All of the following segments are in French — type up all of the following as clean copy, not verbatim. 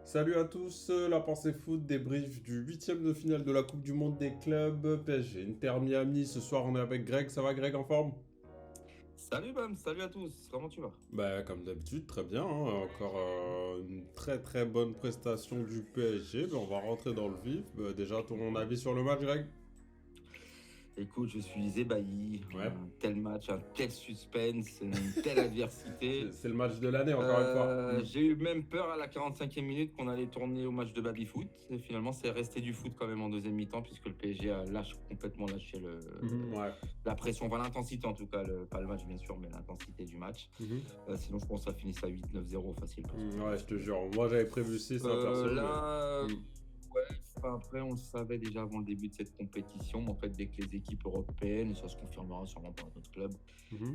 Salut à tous, la pensée foot débrief du huitième de finale de la Coupe du Monde des clubs PSG Inter Miami. Ce soir on est avec Greg, ça va Greg en forme? Salut Bam, salut à tous, comment tu vas? Bah comme d'habitude, très bien, hein. Encore une très très bonne prestation du PSG. On va rentrer dans le vif. Déjà ton avis sur le match Greg? Écoute, je suis ébahi. Ouais, Un tel match, un tel suspense, une telle adversité. c'est le match de l'année encore une fois. J'ai eu même peur à la 45e minute qu'on allait tourner au match de baby-foot. Et finalement, c'est resté du foot quand même en deuxième mi-temps, puisque le PSG a complètement lâché Ouais. la pression, enfin l'intensité en tout cas, pas le match bien sûr, mais l'intensité du match. Mhm. Sinon, je pense que ça finit à 8-9-0 facile. Ouais, je te jure, moi j'avais prévu 6 hein, perso. Là, Mais... ouais, enfin, après, on le savait déjà avant le début de cette compétition, mais en fait, dès que les équipes européennes, et ça se confirmera sûrement par notre club, Mhm.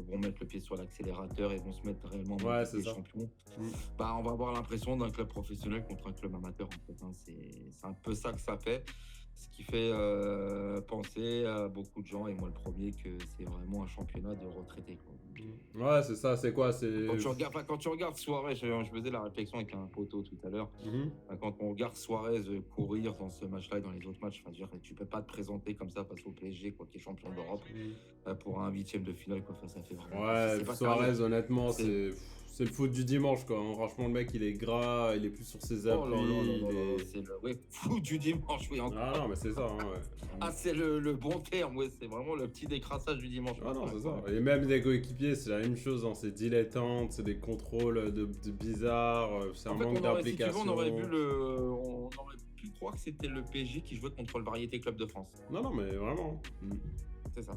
vont mettre le pied sur l'accélérateur et vont se mettre réellement en Ouais, mode c'est des ça. champions, Mhm. bah, on va avoir l'impression d'un club professionnel contre un club amateur, en fait, hein. C'est un peu ça que ça fait. Ce qui fait penser à beaucoup de gens, et moi le premier, que c'est vraiment un championnat de retraités, quoi. Ouais, c'est ça, c'est quoi? C'est. Quand tu regardes Suarez, je faisais la réflexion avec un poteau tout à l'heure. Mhm. Quand on regarde Suarez courir dans ce match-là et dans les autres matchs, enfin, je veux dire, tu peux pas te présenter comme ça face au PSG, quoi, qui est champion d'Europe, pour un huitième de finale, quoi. Enfin, ça fait vraiment. Ouais, C'est pas sérieux. Suarez, honnêtement, C'est. c'est le foot du dimanche, quoi, hein. Franchement, le mec, il est gras, il est plus sur ses Oh là là là appuis, là il là, est... c'est le ouais, fou du dimanche, oui, Ah encore. non, mais c'est ça, hein, ouais. Ah, c'est le bon terme, ouais, c'est vraiment le petit décrassage du dimanche Ah non, matin, c'est quoi. ça. Et même des coéquipiers, c'est la même chose, hein. C'est dilettante, c'est des contrôles de bizarres, c'est un En fait, manque si tu veux, d'application. on aurait pu croire que c'était le PSG qui jouait contre le Variété Club de France. Non, non, mais vraiment. C'est ça.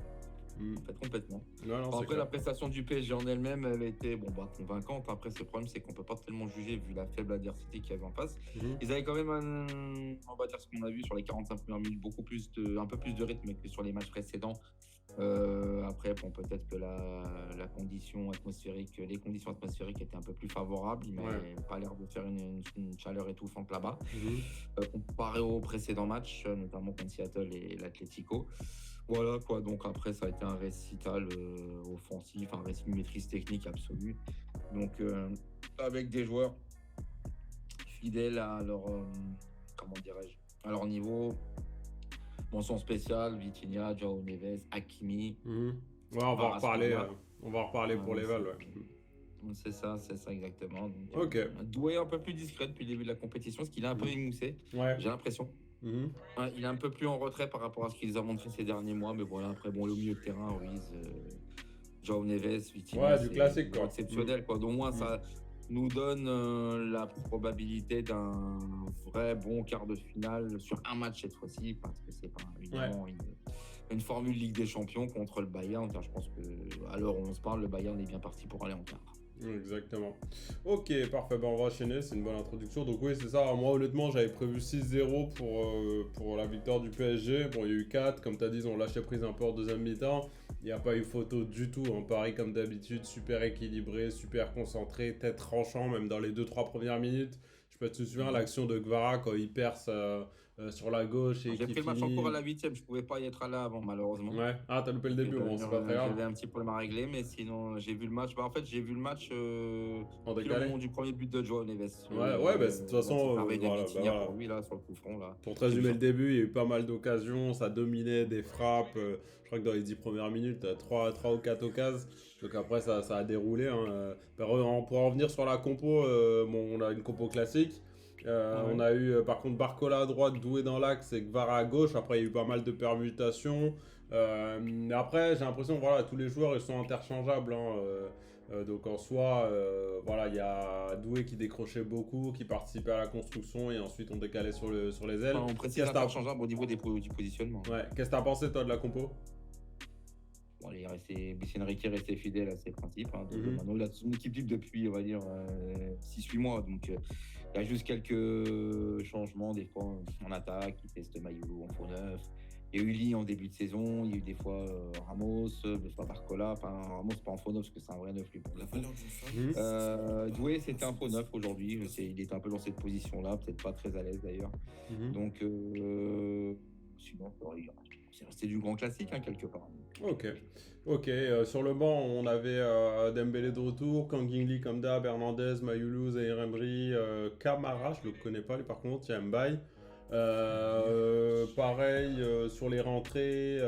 Mm. En fait, complètement. Non, non, c'est Après, la clair. prestation du PSG en elle-même, elle était convaincante. Après, ce problème, c'est qu'on peut pas tellement juger vu la faible adversité qu'il y avait en face. Mhm. Ils avaient quand même, on va dire ce qu'on a vu sur les 45 premières minutes, un peu plus de rythme que sur les matchs précédents. Après, bon, peut-être que les conditions atmosphériques étaient un peu plus favorables, mais Ouais. pas l'air de faire une chaleur étouffante là-bas. Mhm. Comparé aux précédents matchs, notamment contre Seattle et l'Atlético. Voilà quoi, donc après ça a été un récital offensif, un récit de maîtrise technique absolue. Donc avec des joueurs fidèles à leur, comment dirais-je, à leur niveau. Mention spéciale, Vitinha, João Neves, Hakimi. Mhm. Ouais, on va en reparler, Varaskelia. on va en reparler pour les Vals, ouais. C'est ça exactement. Donc, Ok. Doué un peu plus discret depuis le début de la compétition, parce qu'il a un peu émoussé, Ouais. j'ai l'impression. Mhm. Ouais, il est un peu plus en retrait par rapport à ce qu'ils ont montré ces derniers mois, mais voilà, après, bon, le milieu de terrain, Ruiz, João Neves, Vitinha, Ouais, du c'est classique, quoi. exceptionnel, quoi. Donc, au moins, ça nous donne la probabilité d'un vrai bon quart de finale sur un match cette fois-ci, parce que c'est pas évidemment une formule Ligue des Champions contre le Bayern, car je pense que à l'heure où on se parle, le Bayern est bien parti pour aller en quart. Exactement. Ok, parfait. Ben, on va enchaîner. C'est une bonne introduction. Donc, oui, c'est ça. Moi, honnêtement, j'avais prévu 6-0 pour la victoire du PSG. Bon, il y a eu 4. Comme tu as dit, ils ont lâché prise un peu en deuxième mi-temps. Il n'y a pas eu photo du tout. Hein. Pareil, comme d'habitude, super équilibré, super concentré, tête tranchant, même dans les 2-3 premières minutes. Je sais pas si tu te souviens, l'action de Gvara quand il perce sur la gauche et J'ai qui pris le match en cours à finit. la 8e, je pouvais pas y être là avant, malheureusement. Ouais. Ah, t'as loupé le début. Bon, c'est pas très grave. J'avais un petit problème à régler, mais sinon j'ai vu le match. En fait, j'ai vu le match En pile au décalé. moment du premier but de Joao Neves. Ouais, ouais, bah, de toute La façon, petite merveille de voilà, bah, Vitinha voilà. pour lui, là, sur le coup franc. Là. Pour te J'ai vu résumer ça. le début, il y a eu pas mal d'occasions, ça dominait des frappes. Je crois que dans les 10 premières minutes, tu as 3 ou 4 occasions. Donc après, ça a déroulé, hein. Pour en revenir sur la compo, bon, on a une compo classique. Ouais. On a eu par contre Barcola à droite, Doué dans l'axe et Gvara à gauche. Après, il y a eu pas mal de permutations. Mais après, j'ai l'impression que voilà, tous les joueurs ils sont interchangeables, hein. Donc en soi, voilà, il y a Doué qui décrochait beaucoup, qui participait à la construction et ensuite on décalait sur les ailes. Enfin, on précise Qu'est-ce que t'as interchangeable au niveau du positionnement. ouais, qu'est-ce que t'as pensé toi de la compo? Bon, Luis Enrique est resté fidèle à ses principes. Hein. Donc, Mhm. maintenant, il a son équipe type depuis, on va dire, 6-8 mois. Donc, il y a juste quelques changements, des fois en attaque. Il teste Mayoulou en faux neuf. Il y a eu Lee en début de saison. Il y a eu des fois Ramos, des fois Barcola. Enfin, Ramos, pas en faux neuf parce que c'est un vrai neuf, lui, pour la fin. Doué, c'était un faux neuf aujourd'hui. Il était un peu dans cette position-là, peut-être pas très à l'aise d'ailleurs. Mhm. Donc, sinon, c'est resté du grand classique, hein, quelque part. Ok. Ok, sur le banc, on avait Dembélé de retour, Kang In Lee comme d'hab, Hernandez, Mayoulou, Zaïre Emery, Camara, je le connais pas lui par contre, il y a Mbaye. Pareil, sur les rentrées,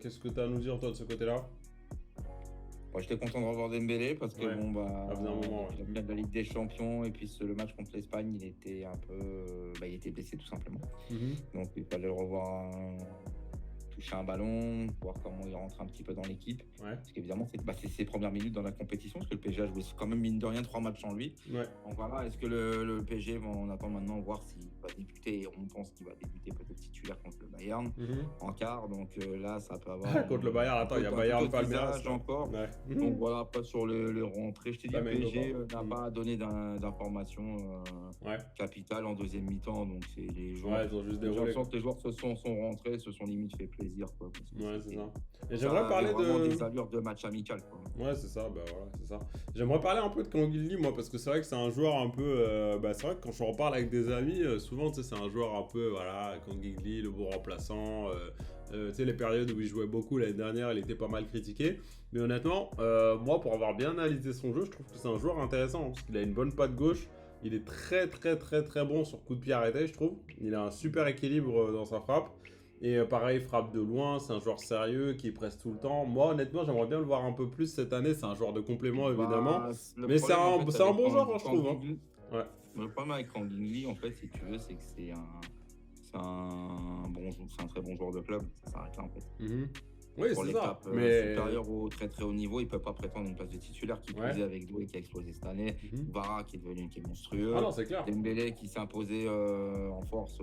qu'est-ce que tu as à nous dire toi de ce côté-là? Moi, j'étais content de revoir Dembélé parce que Ouais, bon, bah, ça faisait un moment, depuis la finale de la Ligue des Champions et puis le match contre l'Espagne, il était un peu, il était blessé tout simplement. ouais. Mhm. Donc, il fallait le revoir toucher un ballon, voir comment il rentre un petit peu dans l'équipe. Ouais, Parce qu'évidemment, c'est ses premières minutes dans la compétition, parce que le PSG a joué quand même, mine de rien, 3 matchs en lui. ouais. Donc voilà, est-ce que le PSG, on attend maintenant voir s'il va débuter, et on pense qu'il va débuter peut-être titulaire contre le Bayern Mhm. en quart. Donc là, ça peut avoir Contre le Bayern, attends, il y a un Bayern autre Palmeiras. visage encore. Ouais. Donc voilà, pas sur le rentrée. Je t'ai dit, le Flamengo, PSG pardon. n'a pas donné d'informations Ouais, capitales en deuxième mi-temps. Donc c'est les ouais, joueurs. ils ont juste J'ai déroulé. l'impression que les joueurs sont rentrés, se sont limite fait plaisir, quoi, parce que Ouais, c'est ça. Et ça j'aimerais avait parler vraiment de. des allures de match amical, quoi. Ouais, c'est ça, bah voilà, c'est ça. J'aimerais parler un peu de Kangili, moi, parce que c'est vrai que c'est un joueur un peu. Bah, c'est vrai que quand je reparle avec des amis, souvent, tu sais, c'est un joueur un peu, voilà, Kangili, le beau remplaçant. Tu sais, les périodes où il jouait beaucoup l'année dernière, il était pas mal critiqué. Mais honnêtement, moi, pour avoir bien analysé son jeu, je trouve que c'est un joueur intéressant, parce qu'il a une bonne patte gauche. Il est très, très, très, très bon sur coup de pied arrêté, je trouve. Il a un super équilibre dans sa frappe. Et pareil, frappe de loin, c'est un joueur sérieux qui presse tout le temps. Moi, honnêtement, j'aimerais bien le voir un peu plus cette année. C'est un joueur de complément, évidemment. Bah, le Mais c'est problème, en un, fait, c'est un avec bon joueur, hein, je trouve. Hein. Kangin, Ouais. le problème avec Kang In, en fait, si tu veux, c'est que c'est un très bon joueur de club. Ça s'arrête là, en fait. Mhm. Oui, Pour c'est les ça. capes Mais. supérieurs au très très haut niveau, il peut pas prétendre une place de titulaire qui Ouais. plus est avec Doué qui a explosé cette année, Mhm. Vara qui est monstrueux, Ah non, c'est clair. Dembélé qui s'est imposé en force,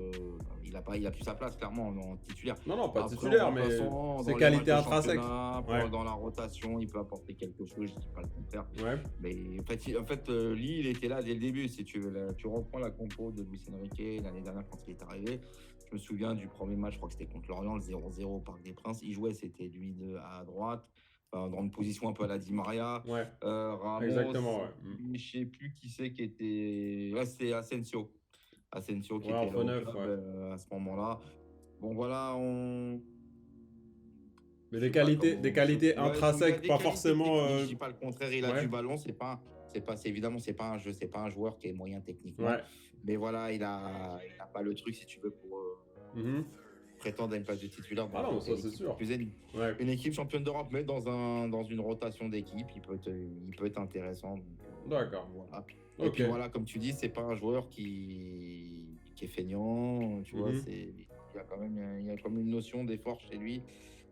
il a plus sa place clairement en titulaire. Non, non, pas Après, titulaire, en mais remplaçant, ses dans les qualités matchs de intrinsèques. championnat, Ouais. dans la rotation, il peut apporter quelque chose, je dis pas le contraire. Ouais. Mais en fait Lee, il était là dès le début, si tu veux. Tu reprends la compo de Luis Enrique l'année dernière quand il est arrivé. Je me souviens du premier match, je crois que c'était contre Lorient, le 0-0 au Parc des Princes. Il jouait, c'était lui à droite, dans une position un peu à la Di Maria. Ouais. Ramos, Exactement, ouais. je sais plus qui c'est qui était. Ouais, c'était Asensio. Asensio qui Ouais, était en là faux au neuf, club ouais. à ce moment-là. Bon, voilà, Mais je des sais pas qualités, comment. des qualités Ouais, il a intrinsèques, des pas qualités forcément. techniques, je dis pas le contraire, il a Ouais. du ballon, évidemment, c'est pas un jeu, c'est pas un joueur qui est moyen techniquement. Ouais. Mais voilà, il a pas le truc, si tu veux, pour Mhm. prétendre à une place de titulaire Ah dans non, ça quelle c'est équipe sûr. plus Ouais. une équipe championne d'Europe, mais dans une rotation d'équipe, il peut être intéressant. Donc, D'accord. voilà. Et Ok. puis voilà, comme tu dis, c'est pas un joueur qui est feignant, tu vois, Mhm. il y a quand même une notion d'effort chez lui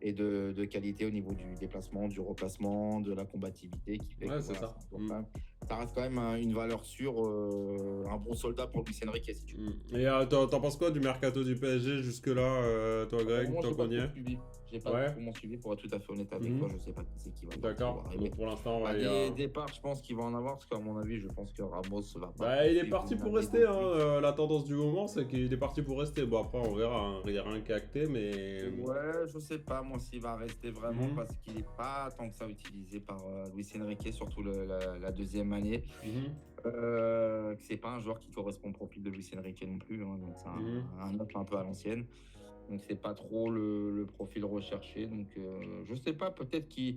et de qualité au niveau du déplacement, du replacement, de la combativité qui fait Ouais, que c'est voilà, ça. c'est un joueur quand même. Ça reste quand même une valeur sûre, un bon soldat pour Luis Enrique, si tu veux. Et t'en penses quoi du mercato du PSG jusque-là, toi, Greg, Moi, tant j'ai pas qu'on y trop est? suivi. J'ai pas Ouais. trop mon suivi pour être tout à fait honnête avec toi. Je sais pas qui c'est qui va partir, D'accord. va arriver. Donc pour l'instant, Bah, ouais, il y a... des départs, je pense qu'il va en avoir parce qu'à mon avis, je pense que Ramos va pas. Bah, il est poursuivre parti pour une rester. année de Hein. La tendance du moment, c'est qu'il est parti pour rester. Bon, après, on verra. Hein. Il n'y a rien qui est acté, mais. plus. Ouais, je sais pas moi s'il va rester vraiment Mhm. parce qu'il est pas tant que ça utilisé par Luis Enrique, surtout la deuxième année. Mhm. C'est pas un joueur qui correspond au profil de Luis Enrique non plus. Hein, donc c'est Mhm. un autre un peu à l'ancienne. Donc c'est pas trop le profil recherché. Donc je sais pas, peut-être qu'il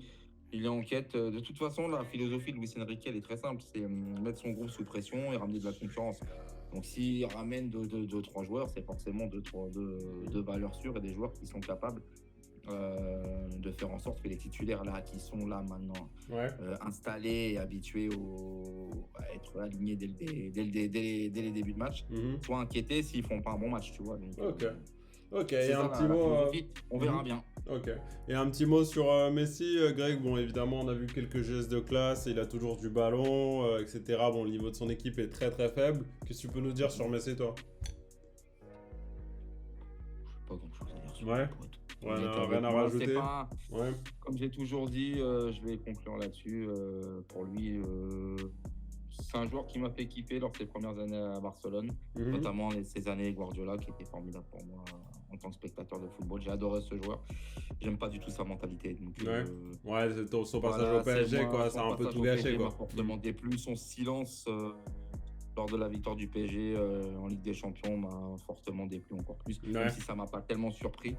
est en quête. De toute façon, la philosophie de Luis Enrique, elle est très simple, c'est mettre son groupe sous pression et ramener de la concurrence. Donc s'il ramène deux, trois joueurs, c'est forcément deux valeurs sûres et des joueurs qui sont capables de faire en sorte que les titulaires là qui sont là maintenant Ouais. installés et habitués à être alignés dès les débuts de match Mhm. soient inquiétés s'ils font pas un bon match, tu vois. Donc, Ok. Ok, c'est et ça, un petit la mot. philosophie. On verra bien. Ok. Et un petit mot sur Messi, Greg. Bon, évidemment, on a vu quelques gestes de classe. Il a toujours du ballon, etc. Bon, le niveau de son équipe est très très faible. Qu'est-ce que tu peux nous dire sur Messi, toi? Pas grand chose à dire sur Ouais. le pote. Ouais, Honnête non, avec rien à moi, rajouter. c'est pas, Ouais. comme j'ai toujours dit, je vais conclure là-dessus. Pour lui, c'est un joueur qui m'a fait kiffer lors de ses premières années à Barcelone, Mhm. notamment ces années Guardiola qui était formidable pour moi en tant que spectateur de football. J'ai adoré ce joueur. J'aime pas du tout sa mentalité. Donc, Ouais. Ouais, son passage voilà, au PSG, c'est moi, quoi. son Ça a un peu passage tout au gâché, PSG quoi. m'a fortement déplu. Son silence lors de la victoire du PSG en Ligue des Champions m'a fortement déplu encore plus, Ouais. même si ça m'a pas tellement surpris.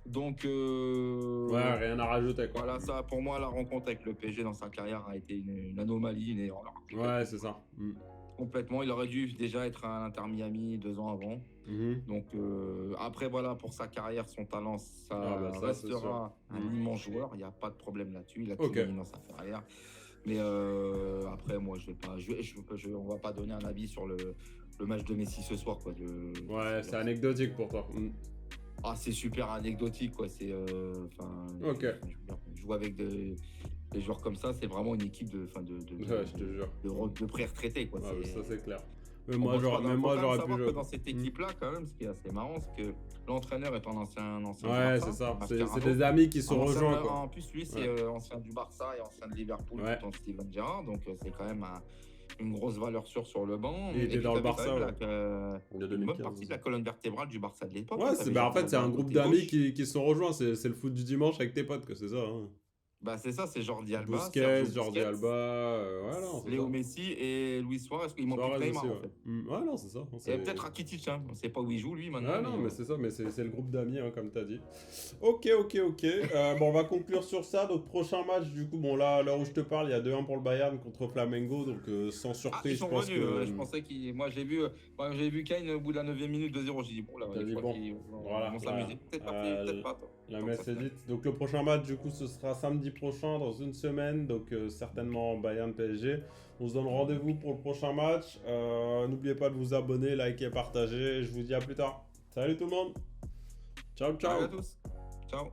Donc, Ouais, rien à rajouter, quoi. voilà, ça, pour moi, la rencontre avec le PSG dans sa carrière a été une anomalie, une erreur. Ouais, c'est ça. Complètement. Il aurait dû déjà être à l'Inter Miami 2 ans avant. Mhm. Donc, après, voilà, pour sa carrière, son talent, ça Ah, bah, ça, c'est sûr. restera un immense joueur. Il n'y a pas de problème là-dessus. Il a tout Ok. gagné dans sa carrière. Mais après, moi, on va pas donner un avis sur le match de Messi ce soir, quoi. Ouais, c'est anecdotique pour toi. Ah, c'est super anecdotique, quoi. C'est, Ok. je joue avec des joueurs comme ça, c'est vraiment une équipe Ouais, je te jure. de pré-retraités, quoi. Ouais, ça, c'est clair. Mais Bon, moi, faut j'aurais quand même pu savoir jouer. que dans cette équipe-là, quand même, ce qui est assez marrant, c'est que l'entraîneur est un ancien Ouais, Barça, c'est ça. Mascherano. C'est des amis qui se Un ancien- rejoignent, quoi. En plus, lui, c'est ancien du Barça et ancien de Liverpool, Ouais. tout en Steven Gerrard. Donc, c'est quand même une grosse valeur sûre sur le banc. Il était puis, dans le t'avais quand Barça, même Il y a une bonne 2015. partie de la colonne vertébrale du Barça de l'époque. Ouais, T'avais en fait, Jordi c'est un Alba, groupe côté d'amis gauche. qui se sont rejoints. C'est le foot du dimanche avec tes potes, que c'est ça. Hein. Bah, c'est ça, c'est Jordi Alba, Busquets, Sergio Jordi Busquets, Alba, voilà, c'est Léo ça. Messi et Luis Suarez, il manque plus Suarez que Neymar, aussi, en ouais. fait. Ouais, non, c'est ça. Et peut-être Rakitic, hein. On sait pas où il joue, lui, maintenant. Ah non, mais c'est ça, mais c'est le groupe d'amis, hein, comme t'as dit. Ok. Bon, on va conclure sur ça. Donc, prochain match, du coup, bon, là, à l'heure où je te parle, il y a 2-1 pour le Bayern contre Flamengo. Donc, sans Ah, surprise, ils je sont pense revenus. que. Je pensais qu'ils. Moi, j'ai vu Kane au bout de la 9e minute 2-0. J'ai dit, bon, là, T'as je dit, crois bon, qu'ils voilà, vont s'amuser. Peut-être pas, peut-être pas. la Tant messe que ça est se dite. Donc, le prochain match, du coup, ce sera samedi prochain, dans une semaine. Donc, certainement Bayern PSG. On se donne rendez-vous pour le prochain match. N'oubliez pas de vous abonner, liker, partager. Je vous dis à plus tard. Salut tout le monde. Ciao, ciao. Salut à tous. Ciao.